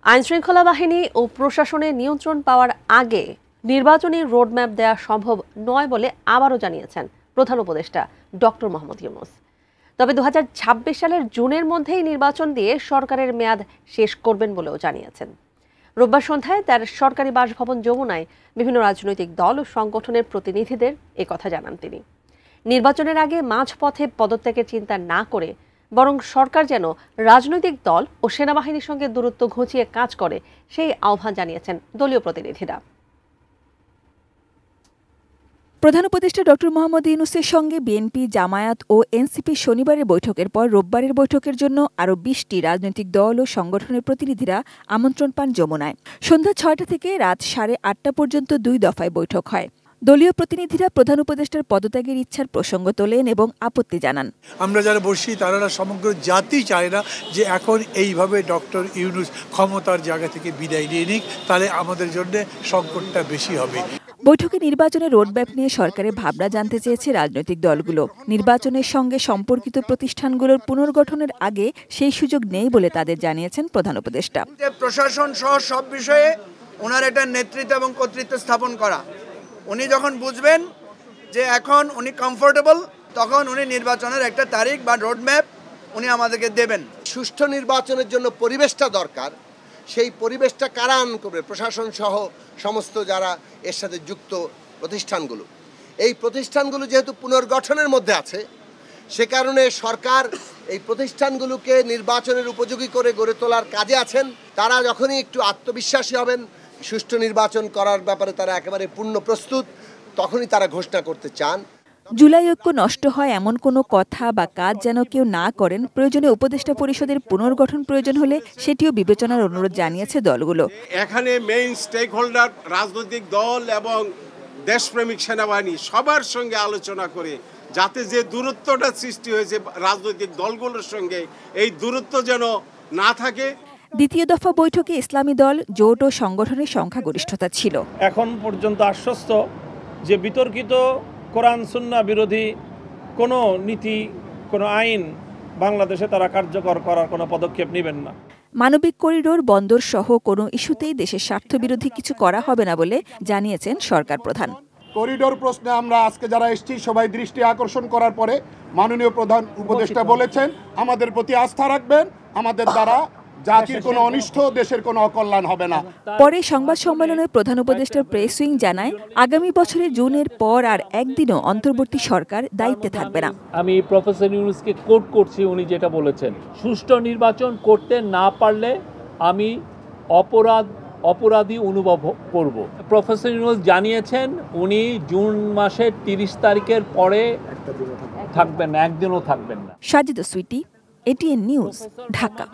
আইনশৃঙ্খলা বাহিনী ও প্রশাসনের নিয়ন্ত্রণ পাওয়ার আগে নির্বাচনী রোডম্যাপ দেওয়া সম্ভব নয় বলে আবারও জানিয়েছেন প্রধান উপদেষ্টা ডক্টর মোহাম্মদ ইউনূস। তবে 2026 সালের জুনের মধ্যেই নির্বাচন দিয়ে সরকারের মেয়াদ শেষ করবেন বলেও জানিয়েছেন। রোববার সন্ধ্যায় তার সরকারি বাসভবন যমুনায় বিভিন্ন রাজনৈতিক দল ও সংগঠনের প্রতিনিধিদের একথা জানান তিনি। নির্বাচনের আগে মাঝপথে পদত্যাগের চিন্তা না করে বরং সরকার যেন রাজনৈতিক দল ও সেনাবাহিনীর সঙ্গে দূরত্ব ঘুচিয়ে কাজ করে সেই আহ্বান জানিয়েছেন দলীয় প্রতিনিধিরা। প্রধান উপদেষ্টা ডক্টর মোহাম্মদ ইউনূসের সঙ্গে বিএনপি, জামায়াত ও এনসিপি শনিবারের বৈঠকের পর রোববারের বৈঠকের জন্য আরও 20টি রাজনৈতিক দল ও সংগঠনের প্রতিনিধিরা আমন্ত্রণ পান যমুনায়। সন্ধ্যা 6টা থেকে রাত 8:30 পর্যন্ত 2 দফায় বৈঠক হয়। দলীয় প্রতিনিধিরা প্রধান উপদেষ্টার পদত্যাগের ইচ্ছার প্রসঙ্গ তোলেন এবং আপত্তি জানান। আমরা যারা বসি তারা সমগ্র জাতি চায় না যে এখন এইভাবে ডক্টর ইউনূস ক্ষমতার জায়গা থেকে বিদায় নিয়ে নিক, তাহলে আমাদের জন্য সংকটটা বেশি হবে। বৈঠকে নির্বাচনের রোডম্যাপ নিয়ে সরকারের ভাবনা জানতে চেয়েছে রাজনৈতিক দলগুলো। নির্বাচনের সঙ্গে সম্পর্কিত প্রতিষ্ঠানগুলোর পুনর্গঠনের আগে সেই সুযোগ নেই বলে তাদের জানিয়েছেন প্রধান উপদেষ্টা। প্রশাসন সহ সব বিষয়ে ওনার একটা নেতৃত্ব এবং কর্তৃত্ব স্থাপন করা, উনি যখন বুঝবেন যে এখন উনি কমফোর্টেবল, তখন উনি নির্বাচনের একটা তারিখ বা রোডম্যাপ উনি আমাদেরকে দেবেন। সুষ্ঠু নির্বাচনের জন্য পরিবেশটা দরকার, সেই পরিবেশটা কারা আনয়ন করবে? প্রশাসন সহ সমস্ত যারা এর সাথে যুক্ত প্রতিষ্ঠানগুলো। এই প্রতিষ্ঠানগুলো যেহেতু পুনর্গঠনের মধ্যে আছে, সে কারণে সরকার এই প্রতিষ্ঠানগুলোকে নির্বাচনের উপযোগী করে গড়ে তোলার কাজে আছেন। তারা যখনই একটু আত্মবিশ্বাসী হবেন, সুষ্ঠু নির্বাচন করার ব্যাপারে তারা একেবারে পূর্ণ প্রস্তুত, তখনই তারা ঘোষণা করতে চান। জুলাই ঐক্য নষ্ট হয় এমন কোনো কথা বা কাজ যেন কেউ না করেন। প্রয়োজনে উপদেষ্টা পরিষদের পুনর্গঠন প্রয়োজন হলে সেটিও বিবেচনার অনুরোধ জানিয়েছে দলগুলো। এখানে মেইন স্টেক হোল্ডার রাজনৈতিক দল এবং দেশপ্রেমিক সেনাবাহিনী সবার সঙ্গে আলোচনা করে যাতে যে দূরত্বটা সৃষ্টি হয়েছে রাজনৈতিক দলগুলোর সঙ্গে, এই দূরত্ব যেন না থাকে। দ্বিতীয় দফা বৈঠকে ইসলামী দল, জোট ও সংগঠনের সংখ্যাগরিষ্ঠতা ছিল। এখন পর্যন্ত আশ্বস্ত যে বিতর্কিত কোরআন সুন্নাহ বিরোধী কোনো নীতি, কোনো আইন বাংলাদেশে তারা কার্যকর করার কোনো পদক্ষেপ নেবেন না। মানবিক করিডোর, বন্দর সহ কোনো ইস্যুতেই দেশের স্বার্থবিরোধী কিছু করা হবে না বলে জানিয়েছেন সরকার প্রধান। করিডোর প্রশ্নে আমরা আজকে যারা এসেছি সবাই দৃষ্টি আকর্ষণ করার পরে মাননীয় প্রধান উপদেষ্টা বলেছেন আমাদের প্রতি আস্থা রাখবেন, আমাদের দ্বারা জাতির কোনো অনিষ্ট, দেশের কোনো অকল্যাণ হবে না। পরে সংবাদ সম্মেলনে প্রধান উপদেষ্টার প্রেস উইং জানায়, আগামী বছরের জুনের পর আর একদিনও অন্তর্বর্তী সরকার দায়িত্বে থাকবে না। আমি প্রফেসর ইউনূসকে কোট করছি, উনি যেটা বলেছেন, সুষ্ঠু নির্বাচন করতে না পারলে আমি অপরাধী অনুভব করব। প্রফেসর ইউনূস জানিয়েছেন উনি জুন মাসের 30 তারিখের পরে থাকবেন না, একদিনও থাকবেন না। সাজিদা সুইটি, এটিএন নিউজ, ঢাকা।